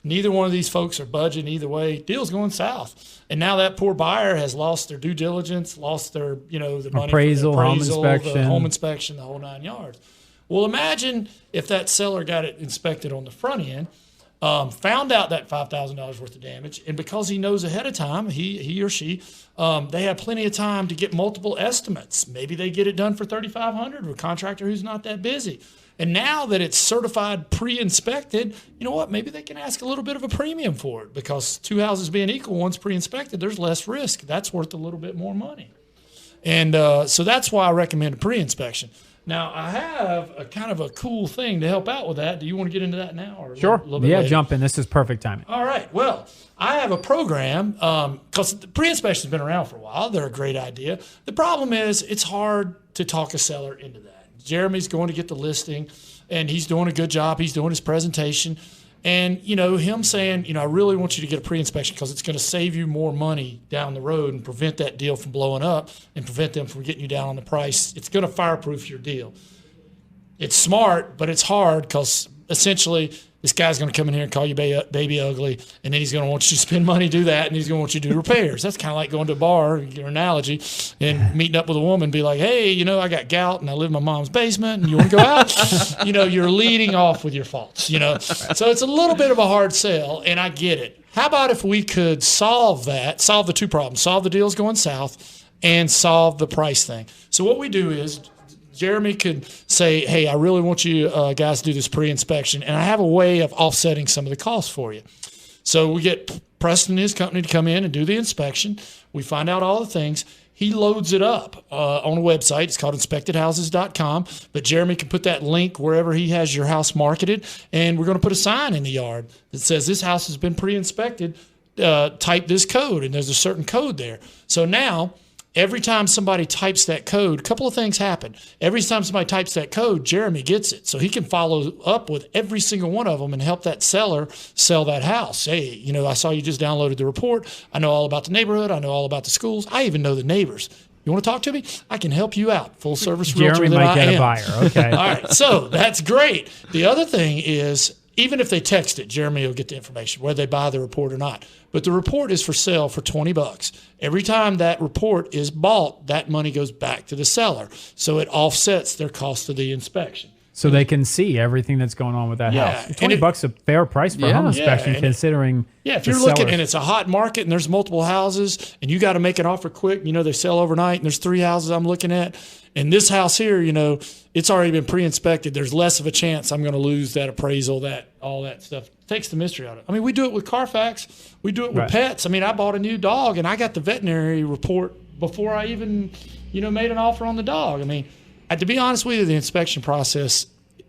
Neither one of these folks are budging either way. Deal's going south. And now that poor buyer has lost their due diligence, lost their, the money appraisal, for the home inspection, the whole 9 yards. Well, imagine if that seller got it inspected on the front end, found out that $5,000 worth of damage, and because he knows ahead of time, he or she, they have plenty of time to get multiple estimates. Maybe they get it done for $3,500 with a contractor who's not that busy. And now that it's certified pre-inspected, you know what? Maybe they can ask a little bit of a premium for it because two houses being equal, one's pre-inspected, there's less risk. That's worth a little bit more money. And so that's why I recommend a pre-inspection. Now, I have a kind of a cool thing to help out with that. Do you want to get into that now? Or sure. A little bit later? Jump in. This is perfect timing. All right. Well, I have a program because the pre-inspection has been around for a while. They're a great idea. The problem is it's hard to talk a seller into that. Jeremy's going to get the listing, and he's doing a good job. He's doing his presentation. And, him saying, I really want you to get a pre-inspection because it's going to save you more money down the road and prevent that deal from blowing up and prevent them from getting you down on the price. It's going to fireproof your deal. It's smart, but it's hard because essentially this guy's going to come in here and call you baby ugly, and then he's going to want you to spend money to do that, and he's going to want you to do repairs. That's kind of like going to a bar, your analogy, and meeting up with a woman, be like, hey, I got gout, and I live in my mom's basement, and you want to go out? You're leading off with your faults, So it's a little bit of a hard sell, and I get it. How about if we could solve the two problems, solve the deals going south, and solve the price thing? So what we do is Jeremy could say, hey, I really want you guys to do this pre-inspection, and I have a way of offsetting some of the costs for you. So we get Preston and his company to come in and do the inspection. We find out all the things. He loads it up on a website. It's called inspectedhouses.com, but Jeremy can put that link wherever he has your house marketed, and we're going to put a sign in the yard that says this house has been pre-inspected. Type this code, and there's a certain code there. So now, every time somebody types that code, a couple of things happen. Every time somebody types that code, Jeremy gets it. So he can follow up with every single one of them and help that seller sell that house. Hey, I saw you just downloaded the report. I know all about the neighborhood. I know all about the schools. I even know the neighbors. You want to talk to me? I can help you out. Full service realtor Jeremy might get a buyer. Okay. All right. So that's great. The other thing is, even if they text it, Jeremy will get the information, whether they buy the report or not. But the report is for sale for $20. Every time that report is bought, that money goes back to the seller. So it offsets their cost of the inspection. So they can see everything that's going on with that house. $20 a fair price for a home inspection, considering. Yeah, if you're looking and it's a hot market and there's multiple houses and you got to make an offer quick, they sell overnight and there's 3 houses I'm looking at. And this house here, it's already been pre-inspected. There's less of a chance I'm going to lose that appraisal, all that stuff. It takes the mystery out of it. I mean, we do it with Carfax. We do it with pets. I mean, I bought a new dog and I got the veterinary report before I even, made an offer on the dog. I mean, To be honest with you, the inspection process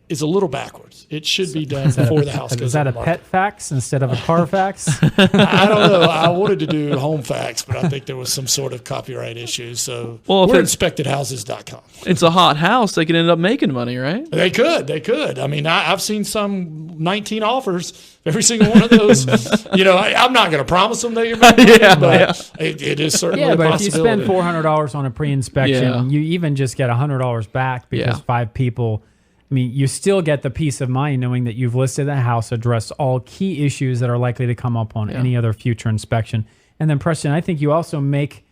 is a little backwards. It should be done before the house goes Is that on a the market. pet fax instead of a car fax? I don't know. I wanted to do home fax, but I think there was some sort of copyright issue. So we're inspectedhouses.com. It's a hot house. They could end up making money, right? They could. I mean, I've seen some 19 offers. Every single one of those, I'm not going to promise them that you're making money, but it is certainly a but possibility. if you spend $400 on a pre-inspection, you even just get $100 back because 5 people. I mean, you still get the peace of mind knowing that you've listed the house, addressed all key issues that are likely to come up on any other future inspection. And then, Preston, I think you also make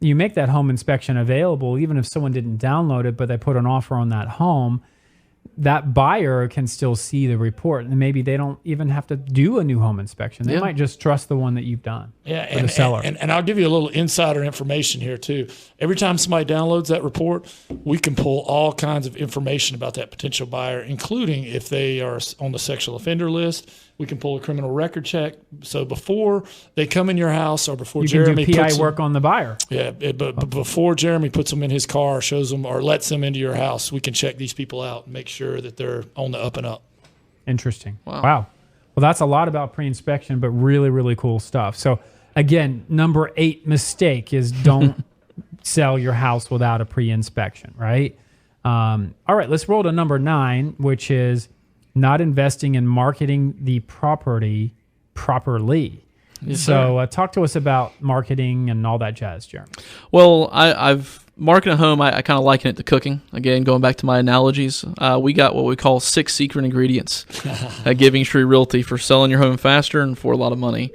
that home inspection available, even if someone didn't download it, but they put an offer on that home. That buyer can still see the report, and maybe they don't even have to do a new home inspection. They might just trust the one that you've done. For the seller. And I'll give you a little insider information here too. Every time somebody downloads that report, we can pull all kinds of information about that potential buyer, including if they are on the sexual offender list. We can pull a criminal record check. So before they come in your house, or before Jeremy can do PI puts work on the buyer. But before Jeremy puts them in his car, shows them, or lets them into your house, we can check these people out and make sure that they're on the up and up. Interesting. Wow. Well, that's a lot about pre-inspection, but really, really cool stuff. So again, number 8 mistake is don't sell your house without a pre-inspection, right? All right, let's roll to number 9, which is not investing in marketing the property properly. Yes, so talk to us about marketing and all that jazz, Jeremy. Well, I've marketed a home. I kind of liken it to cooking. Again, going back to my analogies, we got what we call 6 secret ingredients at Giving Tree Realty for selling your home faster and for a lot of money.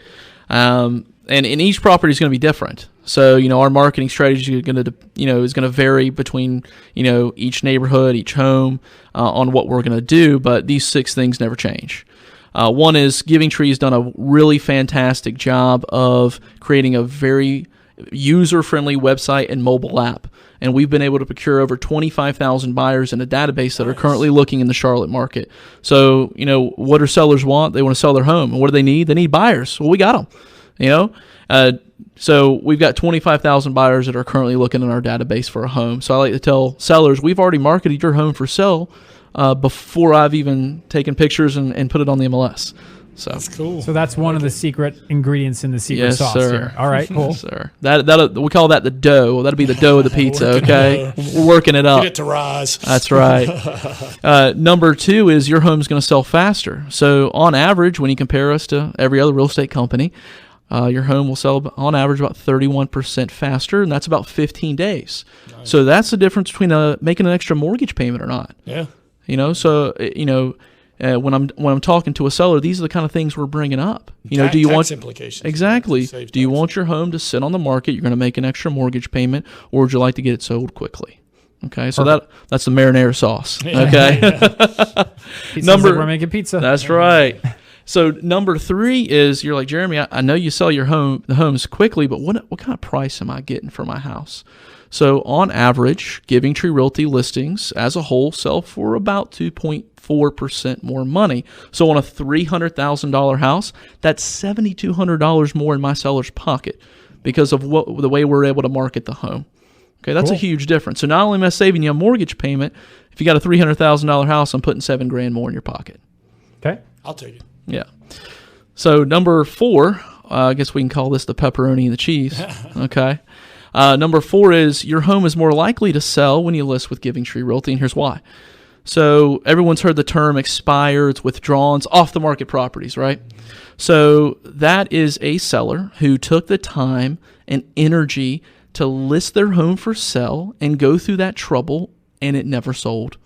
And each property is going to be different. So, our marketing strategy is going to vary between, each neighborhood, each home, on what we're going to do. But these 6 things never change. One is Giving Tree has done a really fantastic job of creating a very user-friendly website and mobile app. And we've been able to procure over 25,000 buyers in a database that are currently looking in the Charlotte market. So, what do sellers want? They want to sell their home. And what do they need? They need buyers. Well, we got them, So we've got 25,000 buyers that are currently looking in our database for a home. So I like to tell sellers, we've already marketed your home for sale before I've even taken pictures and put it on the MLS. So that's cool. So that's one of the secret ingredients in the secret sauce here. All right, cool. Yes, sir. That we call that the dough. That'll be the dough of the pizza, okay? We're working it up. Get it to rise. That's right. Number 2 is your home's going to sell faster. So on average, when you compare us to every other real estate company, your home will sell on average about 31% faster, and that's about 15 days. Nice. So that's the difference between making an extra mortgage payment or not. Yeah. When I'm talking to a seller, these are the kind of things we're bringing up. Do you want implications? Exactly. Do you want your home to sit on the market? You're going to make an extra mortgage payment, or would you like to get it sold quickly? Okay, so that's the marinara sauce. Okay. We're making pizza. That's right. So number 3 is you're like, Jeremy, I know you sell the homes quickly, but what kind of price am I getting for my house? So on average, Giving Tree Realty listings as a whole sell for about 2.4% more money. So on a $300,000 house, that's $7,200 more in my seller's pocket because of the way we're able to market the home. Okay, that's a huge difference. So not only am I saving you a mortgage payment, if you got a $300,000 house, I'm putting $7,000 more in your pocket. Okay, I'll take it. Yeah. So number 4, I guess we can call this the pepperoni and the cheese. Okay. Number 4 is your home is more likely to sell when you list with Giving Tree Realty, and here's why. So everyone's heard the term expired, withdrawals, off-the-market properties, right? So that is a seller who took the time and energy to list their home for sale and go through that trouble, and it never sold.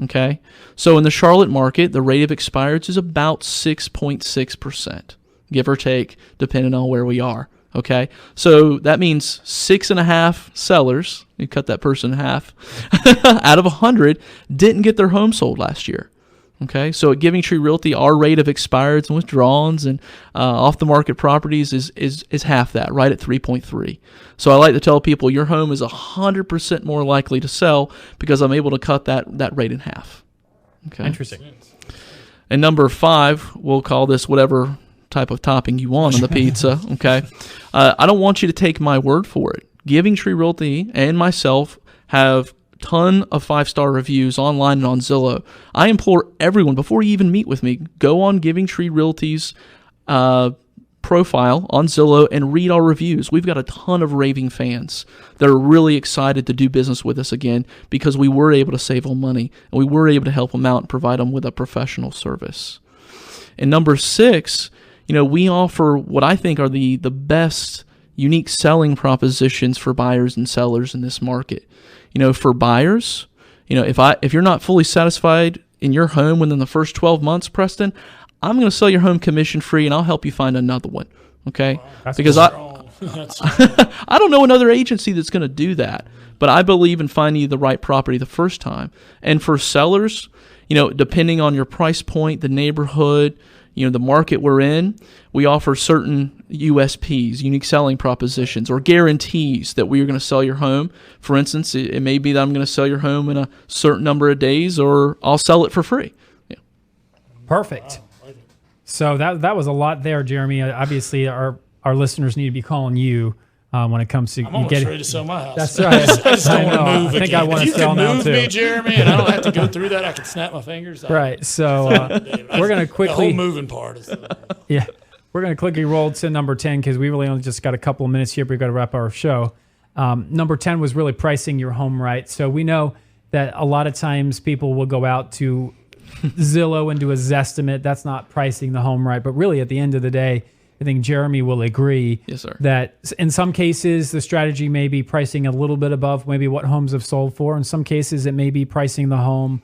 Okay, so in the Charlotte market, the rate of expireds is about 6.6%, give or take, depending on where we are. Okay, so that means 6.5 sellers, you cut that person in half, out of 100 didn't get their home sold last year. Okay, so at Giving Tree Realty, our rate of expireds and withdrawals and off-the-market properties is half that, right at 3.3. So I like to tell people your home is 100% more likely to sell because I'm able to cut that rate in half. Okay. Interesting. And number 5, we'll call this whatever type of topping you want on the pizza. Okay, I don't want you to take my word for it. Giving Tree Realty and myself have ton of 5-star reviews online and on Zillow. I implore everyone, before you even meet with me, go on Giving Tree Realty's profile on Zillow and read our reviews. We've got a ton of raving fans that are really excited to do business with us again because we were able to save them money and we were able to help them out and provide them with a professional service. And number 6, we offer what I think are the best unique selling propositions for buyers and sellers in this market. For buyers, if you're not fully satisfied in your home within the first 12 months, Preston, I'm going to sell your home commission free and I'll help you find another one. Okay? Wow, because I don't know another agency that's going to do that, but I believe in finding you the right property the first time. And for sellers, depending on your price point, the neighborhood, the market we're in, we offer certain USPs, unique selling propositions, or guarantees that we are going to sell your home. For instance, it may be that I'm going to sell your home in a certain number of days, or I'll sell it for free. Yeah. Perfect. Wow. So that was a lot there, Jeremy. Obviously, our listeners need to be calling you when it comes to I'm almost ready to sell my house. That's right. I just don't want to move. I think I want to sell now too. If you can move me, Jeremy, and I don't have to go through that, I can snap my fingers. Right. So we're going to quickly the whole moving part is. Yeah, we're going to quickly roll to number 10 because we really only just got a couple of minutes here. But we've got to wrap our show. Number 10 was really pricing your home right. So we know that a lot of times people will go out to Zillow and do a Zestimate. That's not pricing the home right. But really, at the end of the day, I think Jeremy will agree yes, sir. That in some cases, the strategy may be pricing a little bit above maybe what homes have sold for. In some cases, it may be pricing the home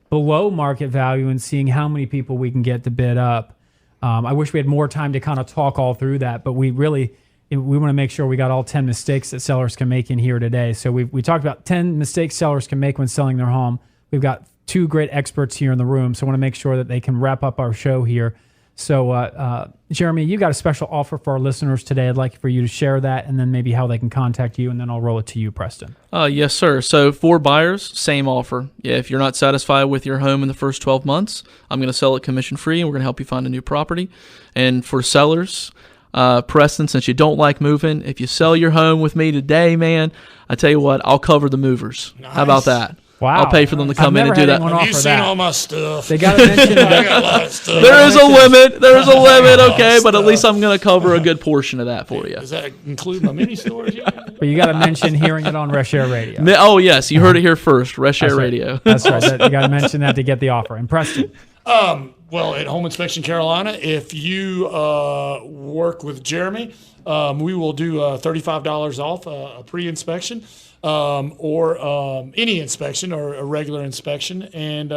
below market value and seeing how many people we can get to bid up. I wish we had more time to kind of talk all through that, but we want to make sure we got all 10 mistakes that sellers can make in here today. So we talked about 10 mistakes sellers can make when selling their home. We've got 2 great experts here in the room, so I want to make sure that they can wrap up our show here. So, Jeremy, you got a special offer for our listeners today. I'd like for you to share that and then maybe how they can contact you, and then I'll roll it to you, Preston. Yes, sir. So for buyers, same offer. Yeah, if you're not satisfied with your home in the first 12 months, I'm going to sell it commission-free, and we're going to help you find a new property. And for sellers, Preston, since you don't like moving, if you sell your home with me today, man, I tell you what, I'll cover the movers. Nice. How about that? Wow. I'll pay for them to come in and do that. Have you seen all my stuff? They got to mention I got a lot of stuff. There is a limit. There's a limit, okay, but at least I'm going to cover a good portion of that for you. Does that include my mini storage? But you got to mention hearing it on Reshair Radio. Oh, yes. You heard it here first. Reshair Radio. That's right. You got to mention that to get the offer. And Preston. Well, at Home Inspection Carolina, if you work with Jeremy, we will do $35 off a pre-inspection. Or any inspection or a regular inspection. And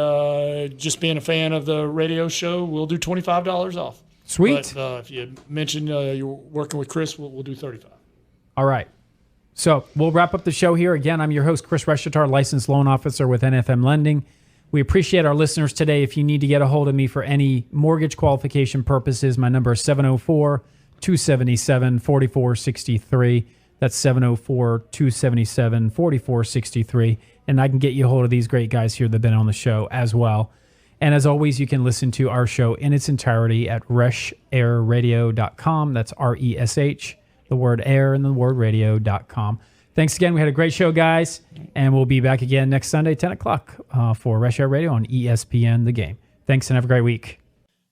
just being a fan of the radio show, we'll do $25 off. Sweet. But if you mention you're working with Chris, we'll do $35. All right. So we'll wrap up the show here. Again, I'm your host, Chris Reshatar, licensed loan officer with NFM Lending. We appreciate our listeners today. If you need to get a hold of me for any mortgage qualification purposes, my number is 704-277-4463. That's 704-277-4463. And I can get you a hold of these great guys here that have been on the show as well. And as always, you can listen to our show in its entirety at reshairradio.com. That's R-E-S-H, the word air and the word radio.com. Thanks again. We had a great show, guys. And we'll be back again next Sunday, 10 o'clock for Reshair Radio on ESPN The Game. Thanks and have a great week.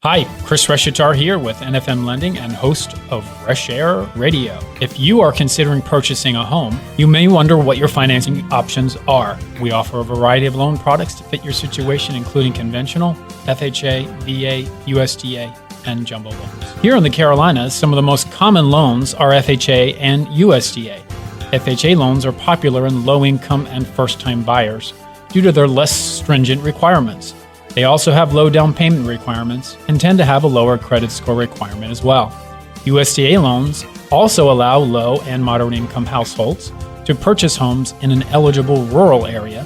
Hi, Chris Reshatar here with NFM Lending and host of Reshair Radio. If you are considering purchasing a home, you may wonder what your financing options are. We offer a variety of loan products to fit your situation, including conventional, FHA, VA, USDA, and jumbo loans. Here in the Carolinas, some of the most common loans are FHA and USDA. FHA loans are popular in low-income and first-time buyers due to their less stringent requirements. They also have low down payment requirements and tend to have a lower credit score requirement as well. USDA loans also allow low and moderate income households to purchase homes in an eligible rural area.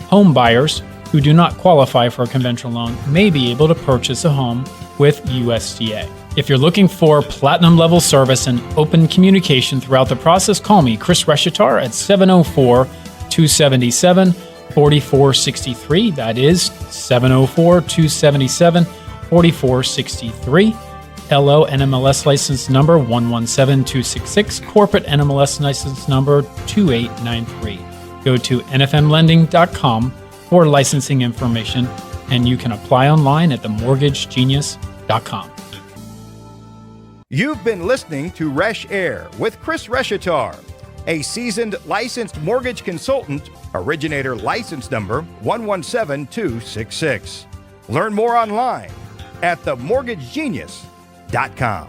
Home buyers who do not qualify for a conventional loan may be able to purchase a home with USDA. If you're looking for platinum level service and open communication throughout the process, call me, Chris Reshatar, at 704-277-4463. That is 704-277-4463. LO NMLS license number 117266. Corporate NMLS license number 2893. Go to nfmlending.com for licensing information, and you can apply online at themortgagegenius.com. You've been listening to Reshair with Chris Reshatar, a seasoned licensed mortgage consultant, originator license number 117266. Learn more online at themortgagegenius.com.